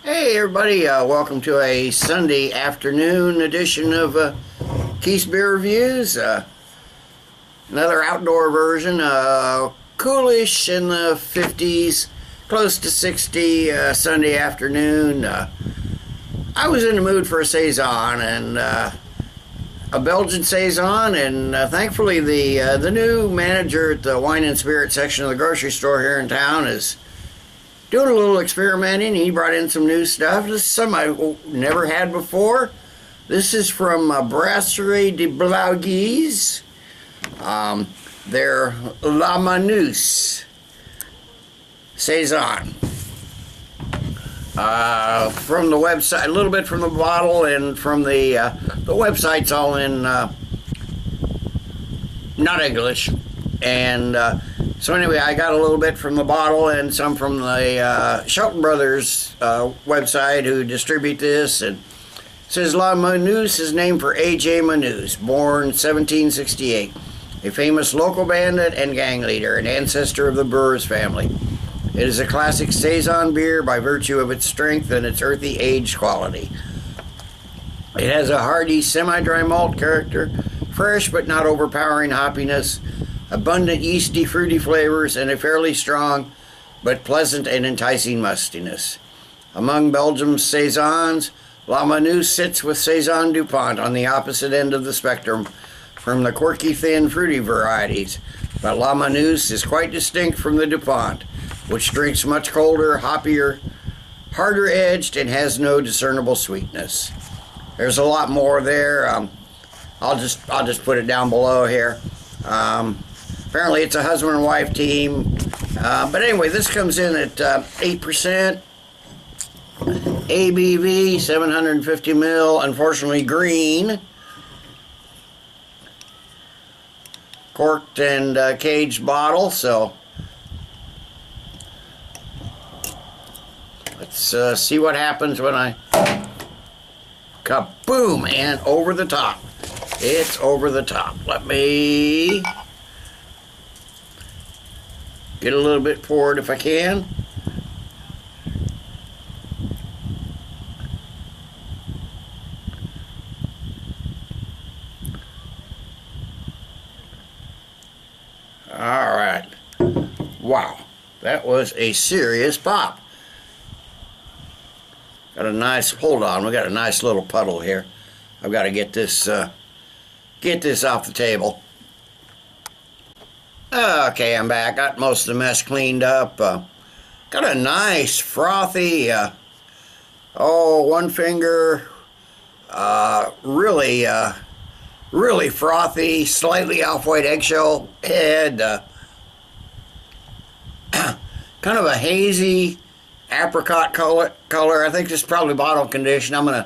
Hey everybody, welcome to a Sunday afternoon edition of Keith's Beer Reviews. Another outdoor version, coolish in the 50s, close to 60 Sunday afternoon. I was in the mood for a saison, and a Belgian saison, and thankfully the new manager at the wine and spirit section of the grocery store here in town is doing a little experimenting. He brought in some new stuff. This is some I never had before. This is from Brasserie de Blaugies. Their La Moneuse Saison. From the website, a little bit from the bottle, and from the website's all in not English. And so anyway, I got a little bit from the bottle and some from the Shelton Brothers website, who distribute this. And it says La Moneuse is named for A.J. Moneuse, born 1768, a famous local bandit and gang leader, an ancestor of the Brewers family. It is a classic saison beer by virtue of its strength and its earthy aged quality. It has a hearty, semi-dry malt character, fresh but not overpowering hoppiness, abundant yeasty fruity flavors, and a fairly strong but pleasant and enticing mustiness. Among Belgium's saisons, La Moneuse sits with Saison Dupont on the opposite end of the spectrum from the quirky, thin, fruity varieties, but La Moneuse is quite distinct from the Dupont, which drinks much colder, hoppier, harder edged, and has no discernible sweetness. There's a lot more there. I'll just put it down below here. Apparently it's a husband and wife team. But anyway, this comes in at 8%. ABV, 750 ml, unfortunately green. Corked and caged bottle, so let's see what happens when I kaboom, and over the top. It's over the top. Let me get a little bit poured if I can. All right. Wow, that was a serious pop. Got a nice, hold on, we got a nice little puddle here. I've got to get this off the table. Okay, I'm back. Got most of the mess cleaned up. Got a nice frothy, one finger, really frothy, slightly off-white eggshell head, kind of a hazy apricot color. I think this is probably bottle condition. When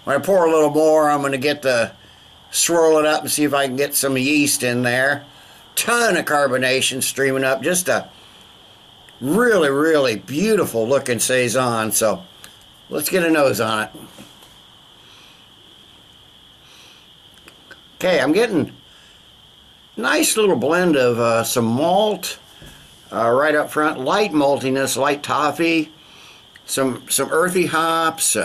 I pour a little more, I'm gonna swirl it up and see if I can get some yeast in there. Ton of carbonation streaming up. Just a really, really beautiful looking saison. So let's get a nose on it. Okay, I'm getting a nice little blend of some malt right up front, light maltiness, light toffee, some earthy hops.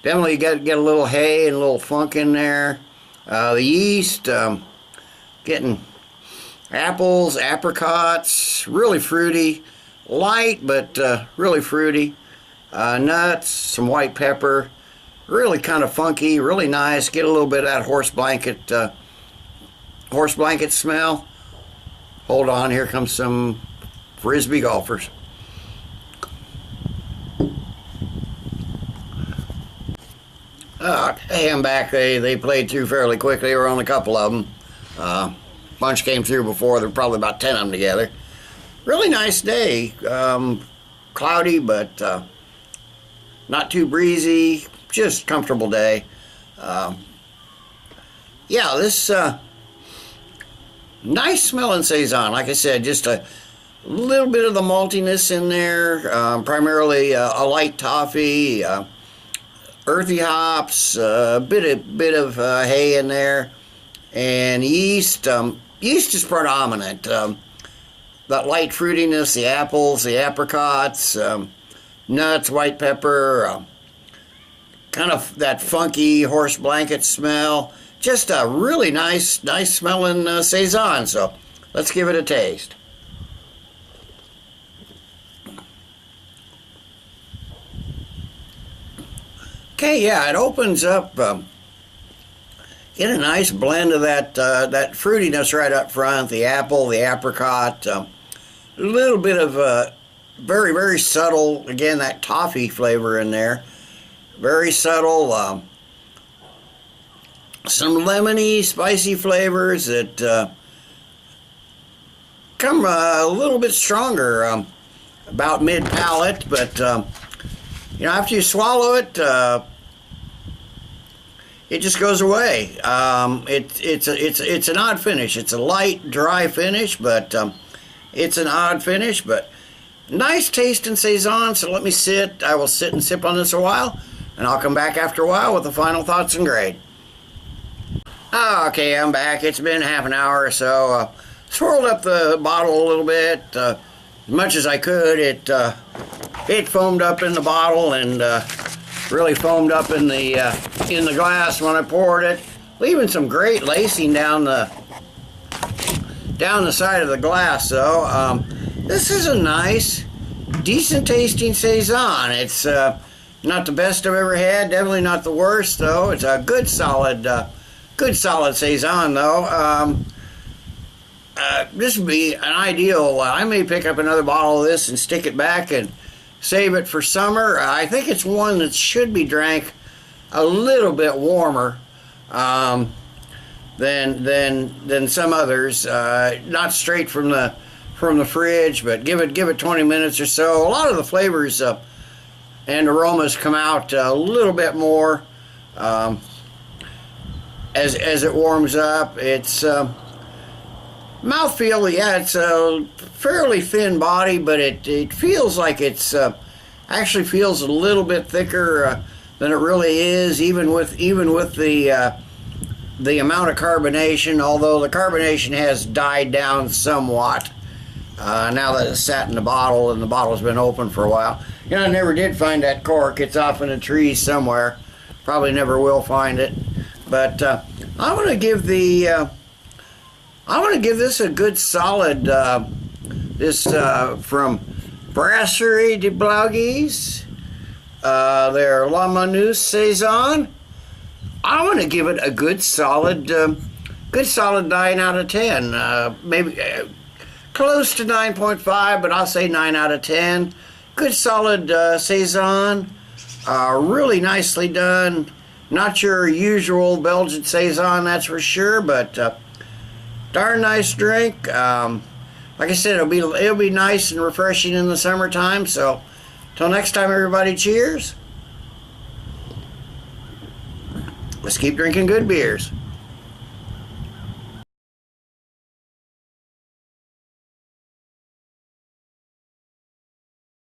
Definitely get a little hay and a little funk in there. The yeast, getting apples, apricots, really fruity, light but really fruity. Nuts, some white pepper, really kind of funky, really nice. Get a little bit of that horse blanket smell. Hold on, here comes some frisbee golfers. Hey, I'm back. They played through fairly quickly. There were only a couple of them. Bunch came through before. There were probably about 10 of them together. Really nice day. Cloudy, but not too breezy. Just comfortable day. Yeah, this nice smelling saison. Like I said, just a little bit of the maltiness in there. Primarily a light toffee. Earthy hops, a bit of hay in there, and yeast. Yeast is predominant. That light fruitiness, the apples, the apricots, nuts, white pepper, kind of that funky horse blanket smell. Just a really nice smelling saison. So let's give it a taste. Okay, yeah, it opens up. Get a nice blend of that that fruitiness right up front. The apple, the apricot, a little bit of very subtle. Again, that toffee flavor in there. Very subtle. Some lemony, spicy flavors that come a little bit stronger, about mid palate, but you know, after you swallow it, it just goes away. It's an odd finish. It's a light, dry finish, but it's an odd finish, but nice tasting saison. So let me sit. I will sit and sip on this a while, and I'll come back after a while with the final thoughts and grade. Okay, I'm back. It's been half an hour or so. Swirled up the bottle a little bit, as much as I could. It foamed up in the bottle and really foamed up in the glass when I poured it, leaving some great lacing down the side of the glass. So this is a nice, decent tasting saison. It's not the best I've ever had, definitely not the worst though. It's a good solid saison though. This would be an ideal. I may pick up another bottle of this and stick it back and save it for summer. I think it's one that should be drank a little bit warmer than some others. Not straight from the fridge, but give it 20 minutes or so. A lot of the flavors and aromas come out a little bit more as it warms up. It's mouthfeel, yeah, it's a fairly thin body, but it feels like it's actually feels a little bit thicker than it really is, even with the amount of carbonation. Although the carbonation has died down somewhat now that it's sat in the bottle and the bottle's been open for a while. You know, I never did find that cork. It's off in a tree somewhere. Probably never will find it. But I want to give this a good solid. This from Brasserie de Blaugies, their La Moneuse saison. I want to give it a good solid 9 out of 10. Maybe close to 9.5, but I'll say 9 out of 10. Good solid saison. Really nicely done. Not your usual Belgian saison, that's for sure, but darn nice drink. Like I said, it'll be nice and refreshing in the summertime. So, till next time, everybody, cheers. Let's keep drinking good beers.